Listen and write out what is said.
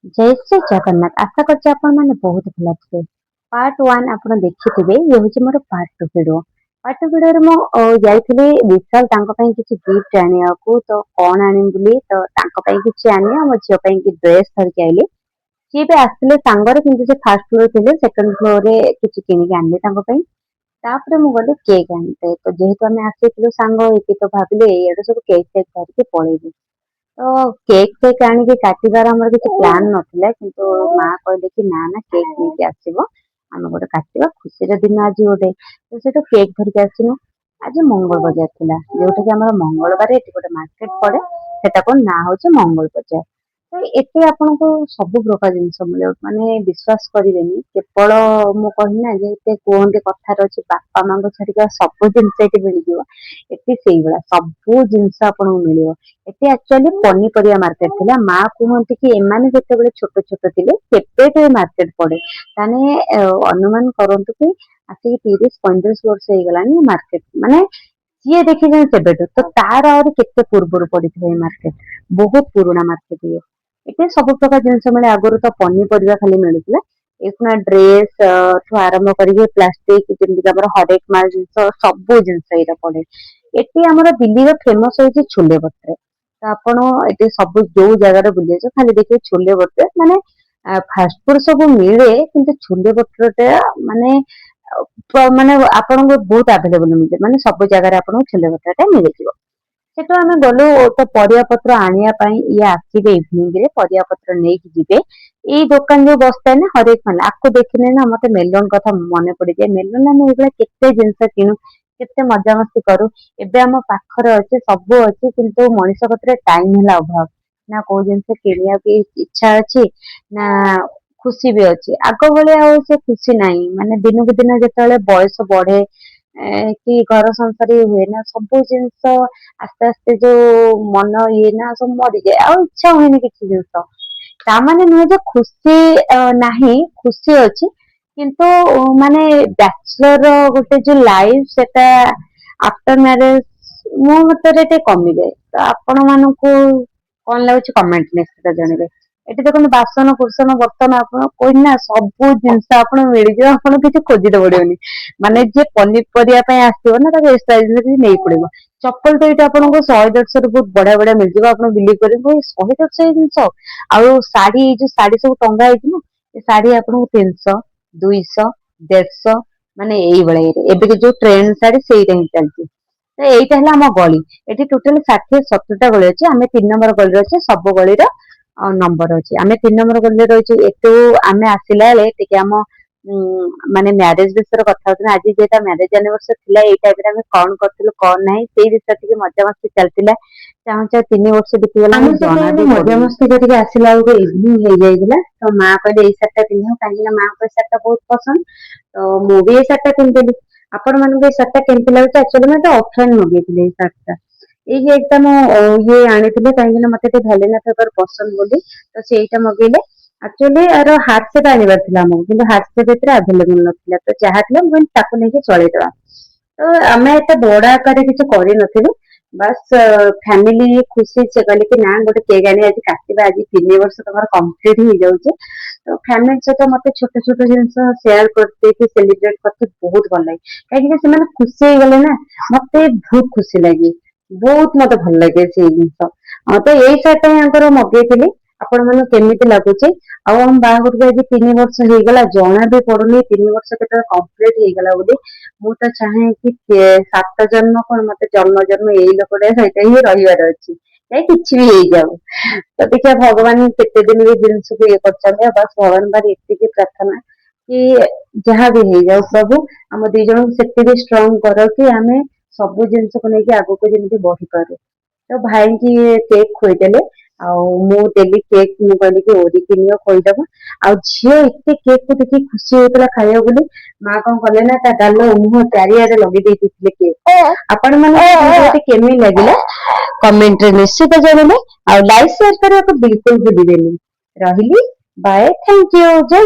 जय श्री जगन्नाथ आशा करछि आपण माने बहुत भल थे। पार्ट 1 आपण देखिथिबे ये होछि मोर पार्ट 2 वीडियो। पार्ट 2 वीडियो रे मो जाइथिले विशाल तांको पई किछि गिफ्ट आनिया को तो कोन आनिम बुली तो तांको पई किछि आनिया मो झियो पई कि ड्रेस धर के आइले। सी बे आसले सांगरे किंतु से फर्स्ट फ्लोर थिले सेकंड फ्लोर रे किछि किनि के आनले तांको पई। तापरे मु गले केक आनते तो जेहेतु हमें आसीथिलु सांगो एकी तो भाबिले एडो सब केक केक धर के पळेबे। तो केक फेक आनिक काटिबार हमर किछि प्लान नथिला किंतु मां कहले कि ना ना केक नेके आसीबो हम गोटे काटिबा खुशी रे दिन आज गोटे तो सेटो केक धर के आसीनु। आज मंगल बाजार थिला जोटा कि हमर मंगलबार एटी गोटे मार्केट पड़े सेटा को ना होचे मंगल बाजार। तो एते आपन को सब प्रकार जिंस मिले माने विश्वास करिवेनी केवल मु कहि ना जे एते कोहंते कथा रछि बापा मां को छाडिका सब जिंस एते मिल जिवो। एते सेई बला सब जिंस आपन को मिलियो। एते एक्चुअली पनीपरिया मार्केट थिला मां कहंती कि एमाने जते बेले छोट छोट थिले केते मार्केट पड़े ताने अनुमान करंतु कि आसी 30-35 वर्ष हे गलानी मार्केट माने किए देखि जन सेबेटो तो तार और केते पूर्वरु पडिथि मार्केट बहुत पुराना मार्केट ये। एते सब प्रकार जिंस मिले आगुरु तो पनीपरिया खाली मिलुतला एखुना ड्रेस ठु आरंभ करिके प्लास्टिक जेमति हमर हरेक माल जिंस सब जिंस एटा पड़े। एटी हमर दिल्ली रो फेमस होची छोले भटुरे तो आपण एटी सब जो जगह रे बुलिए खाली देखिए छोले भटुरे माने फास्ट फूड सब मिले किंतु छोले भटुरे माने माने आपण को बहुत अवेलेबल मिले माने सब जगह रे आपण छोले भटुरे मिले जिवो। सेटो आमे गलो तो परिया पत्र आनिया पई ये आसीबे इवनिंग रे परिया पत्र नै कि जिबे एई दुकान जो बसता है ना हरेक माल आपको देखिने ना मते मेलन कथा मने पड़ी जाय मेलन ना एबला केते जिंस किनु केते मजा मस्ती करू एबे हम पाखर अछि सब अछि किंतु मनीष कतरे टाइम होला अभाव ना को जिंस किनिया के इच्छा अछि ना खुशी भी अछि आगो भले आ से खुशी नाही माने दिनो के दिन जेतले बयस बढ़े कि घर संसार हुए ना सब जिंस आस्ते आस्ते जो मन ये ना सब मरी जाए आ इच्छा हुए किसी जिंस तामाने नुहे जे खुशी नाही खुशी अछि किंतु माने बैचलर गोटे जो लाइफ सेटा आफ्टर मैरिज मो मतरे ते कमी जाए तो आपण मानकू कोन लागुची कमेंट नेक्स्ट जणिबे। एटी देखो बासन कुर्सन बर्तन आपण कोइ ना सब जिंस आपण मिल जे आपण किछि खोजिते पड़ियोनी माने जे पनीपरिया पय आसीबो ना ताके एक्सरसाइज रे नै पड़िबो। चप्पल तो ये आपको 100-150 बहुत बढ़िया बढ़िया मिल जाए आप बिलीव करेंगे 100-150 जिन आउ शाढ़ी जो शाढ़ी सब टंगा है ना शाढ़ी आपको 300-200-150 माने यही भाई एबे जो ट्रेंड शाढ़ी से चलती तो यहीटा है आम गली ये टोटाल 60-70टा गली अच्छे आम 3 नंबर गली अच्छे सब गली नंबर अच्छे आम 3 नंबर गली रही एटू आम आसला बेले आम माने मैरिज विषय कथा होतना आज जेटा मैरिज एनिवर्सरी थिला एई टाइम रे हम कोन करथिलु कोन नाही सेई विषय टिके मजा मस्ती चलतिला चाहूचा 3 वर्ष बीती गेला हम जाना भी मजा मस्ती करके आसिला को इवनिंग हो जाइला तो मां कहले एई सट्टा पिन्हो काहे ना मां को सट्टा बहुत पसंद तो मु भी एई सट्टा पिनतेली आपण मन को सट्टा केमति लागछ एक्चुअली मैं तो ऑफलाइन मगेतिले एई सट्टा एई जे एकदम ये आनिथिले काहे ना मते ते भलेना फेवर पसंद बोली तो सेईटा मगेले एक्चुअली यार हाथ से आनिबार थिला हमको किंतु हाथ से भीतर अवेलेबल नथिला तो चाहतले मैं ताको नेके चलेइदवा तो आमे एते बड़ा आकार किछ करि नथिलु बस फैमिली खुशी से कहले कि ना गोटे केक आनी आज काटिबा आज 3 वर्ष तमर कंप्लीट हो जाउचे तो फैमिली से तो मते छोटे छोटे जिंस शेयर करते कि सेलिब्रेट करते बहुत भल लागे काहे कि से माने खुशी हो गले ना मते बहुत खुशी लागे बहुत मते भल लागे से जिंस तो एई साइट यांकर मगेतिली आपण मन केमिति लागुचे आ हम बाहर के आज 3 वर्ष हो गला जना भी पड़ुनी 3 वर्ष केते कंप्लीट हो गला बोली मु तो चाहे कि 7 जन्म कोन मते जन्म जन्म एई लोकडे सहित ही रहिवार अछि ए किछि भी हो जाऊ तो देखिए भगवान केते दिन भी जिंस को ये करछन बस भगवान बार एति की प्रार्थना कि जहां भी हो जाऊ प्रभु हम दी जन सेति भी स्ट्रांग करो कि हमें सब जिंस को लेके आगो को जेमति बढ़ी पारो तो भाई की केक खोइदेले मु देली केक मु कहली कि ओरी किनियो खोइदबो आ झियो एते केक को देखि खुशी होतला खाइयो बोली मां कोन कले ना ता डालो मुह चारियारे लगे देतिले केक आपण माने वीडियो केमी लागिला कमेंट रे निश्चित जणले आ लाइक शेयर करबा को बिल्कुल भूली देनी रहिली बाय थैंक यू जय